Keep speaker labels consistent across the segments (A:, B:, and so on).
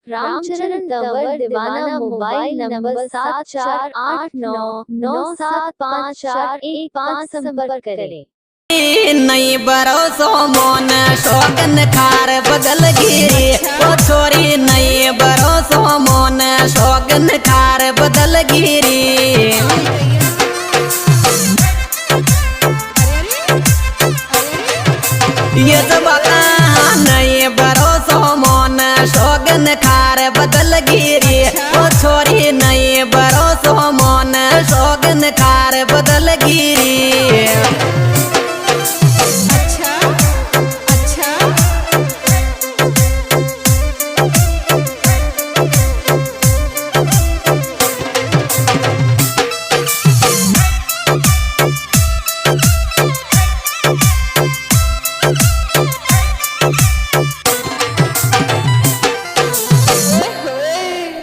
A: रामचरण तंवर दीवाना mobile number 7489975415 संपर्क करें।
B: नहीं भरोसो मोन शोगन खार बदल गिरी ओ छोरी नहीं भरोसो मोन शोगन खार बदल गिरी। ये सब नहीं भरोसो मोन शोगन खार बदल गिरी ओ छोरी नहीं भरोसो मोन शोगन खार बदल गिरी।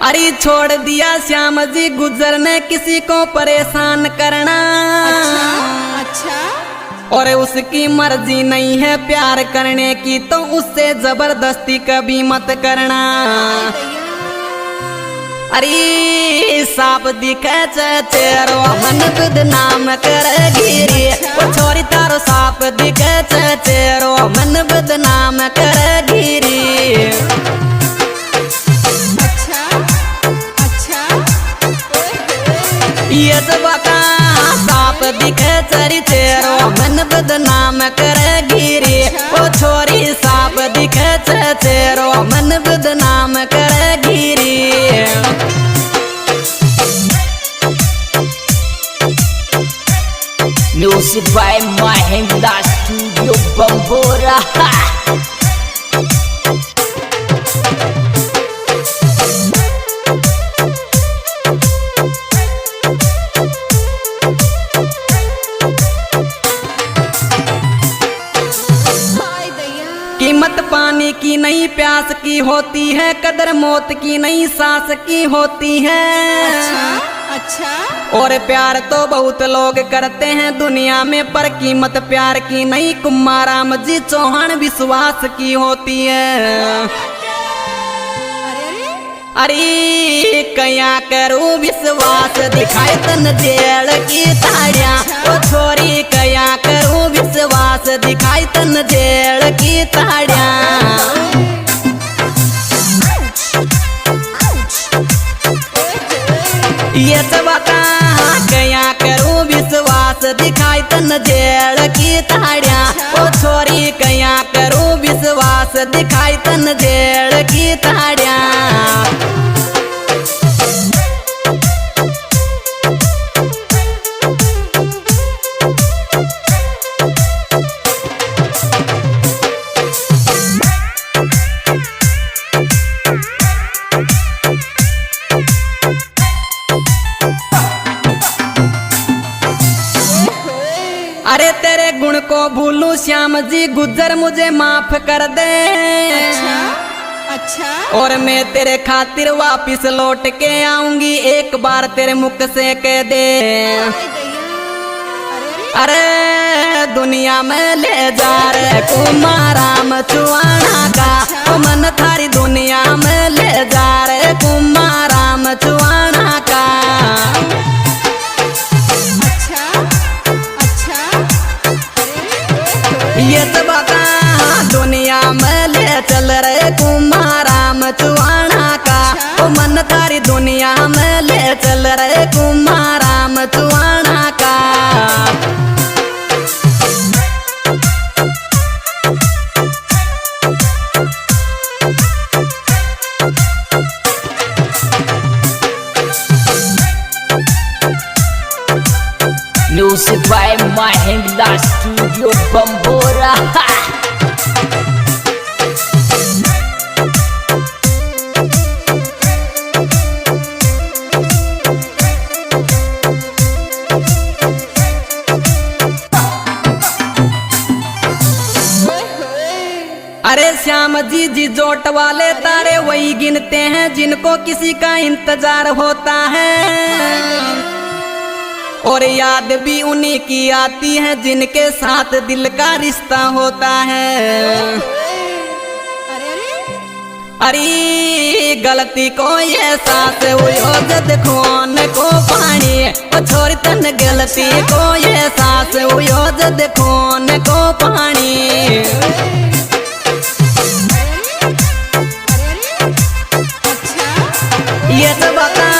B: अरे छोड़ दिया श्याम जी गुजरने किसी को परेशान करना। अच्छा। और उसकी मर्जी नहीं है प्यार करने की तो उससे जबरदस्ती कभी मत करना। अरे साप दिखे चेरो मन बदनाम कर गिरी ओ छोरी तारो साप दिखे चेरो मन बदनाम कर गिरी। ये साप दिखे चरी चेरो मन बदनाम कर गिरी ओ छोरी साप दिखे चेरो मन बदनाम कर गिरी।
C: Music by Mahindra Studio Bambora.
B: कीमत पानी की नहीं प्यास की होती है कदर मौत की नहीं सांस की होती है। अच्छा। और प्यार तो बहुत लोग करते हैं दुनिया में पर कीमत प्यार की नहीं कुमाराम जी चौहान विश्वास की होती है। अरे कया करूं विश्वास दिखाए तन जेल की ताड़िया ओ छोरी कया करूं विश्वास दिखाई तन जेल की ताड़िया। ये सब कया करूं विश्वास दिखाई तन जेल की ताड़िया ओ छोरी कया करूं विश्वास दिखाई तन जेल की ताड़िया। अरे तेरे गुण को भूलूं श्याम जी गुजर मुझे माफ कर दे। अच्छा। और मैं तेरे खातिर वापिस लौट के आऊंगी एक बार तेरे मुख से कह दे। अरे दुनिया में ले जा रे कुमाराम चुआना का ओ मन थारी दुनिया में ले जा रे कुमाराम चुआना का। ये सब दुनिया में ले चल रहे कुमाराम चुआना का ओ मन तारी दुनिया में ले चल रहे कुमाराम चुआना का।
C: Music by Mahindra Studio Bambora.
B: अरे श्याम जी जोट वाले तारे वही गिनते हैं जिनको किसी का इंतजार होता है और याद भी उन्हीं की आती है जिनके साथ दिल का रिश्ता होता है। अरे गलती को ये सास हुयो जद खून को पानी, ओ छोरी तन गलती को ये सास हुयो जद खून को पानी। ये तो बता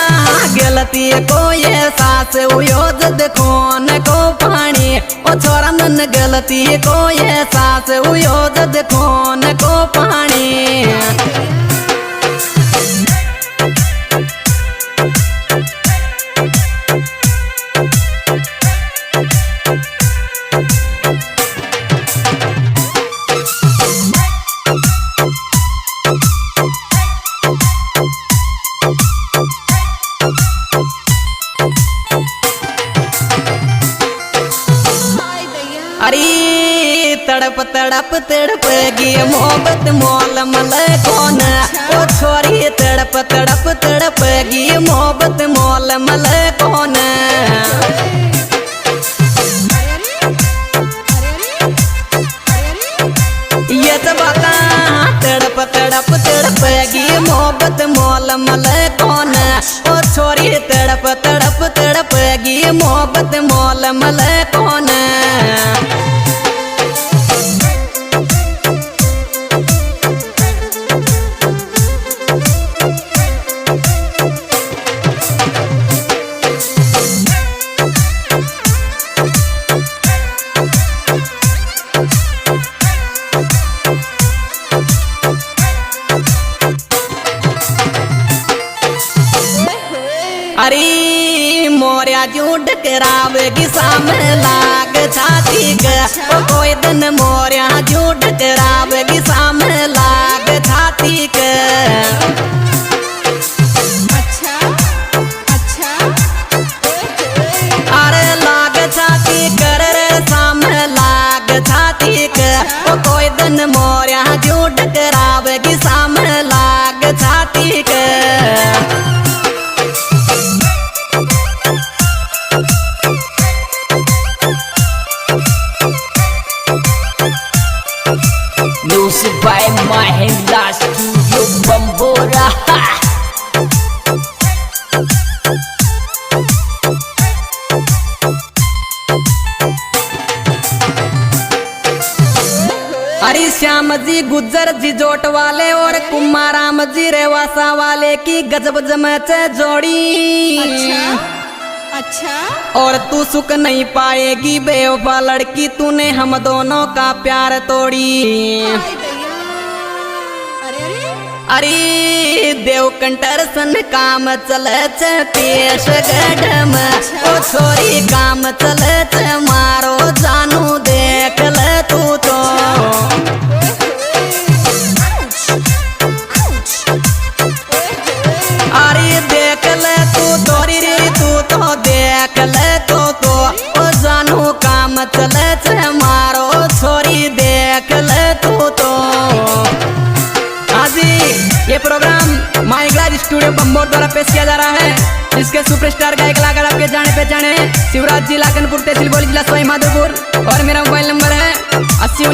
B: गलती को ये सास हुयो जद खून को पानी, ओ छोरा मन गलती को ये सास हुयो जद खून को पानी। अरे तड़प तड़प तड़पेगी मोहब्बत मोल मल कौन, ओ छोरी तड़प तड़प तड़पेगी मोहब्बत मोल मल कौन। ये तो बता तड़प तड़प तड़पेगी मोहब्बत मोल मल कौन, ओ छोरी तड़प तड़प तड़पेगी मोहब्बत मोल मल कौन। अरे मोरिया झूठ करावेगी सामने लाग छाती के, ओ कोई दिन मोरिया झूठ करावेगी सामने लाग छाती के। अरे लाग छाती कर रे सामने लाग छाती के, ओ कोई दिन मोरिया झूठ करावेगी सामने लाग छाती के।
C: Music by Mahendra Studio Bambora.
B: अरे श्याम जी गुज्जर जी जोट वाले और कुमाराम जी रेवासा वाले की गजब जमच जोड़ी। अच्छा और तू सुख नहीं पाएगी बेवफा लड़की, तूने हम दोनों का प्यार तोड़ी। अरे देवकंटर सन काम चले पेश गढ़ में, ओ छोरी काम चले मारो जानू देख ले तू तो। अरे देख ले तू तोरी रे तू तो देख ले तो ओ जानू काम चले मारो छोरी देख ले तू तो। आज ये प्रोग्राम माइग्राज स्टूडियो बम्बोर द्वारा पेश किया जा रहा है, जिसके सुपरस्टार गायक कलाकार आपके जाने पहचाने शिवराज जी, लाखनपुर तहसील, बोली जिला सवाई माधोपुर। और मेरा मोबाइल नंबर है 80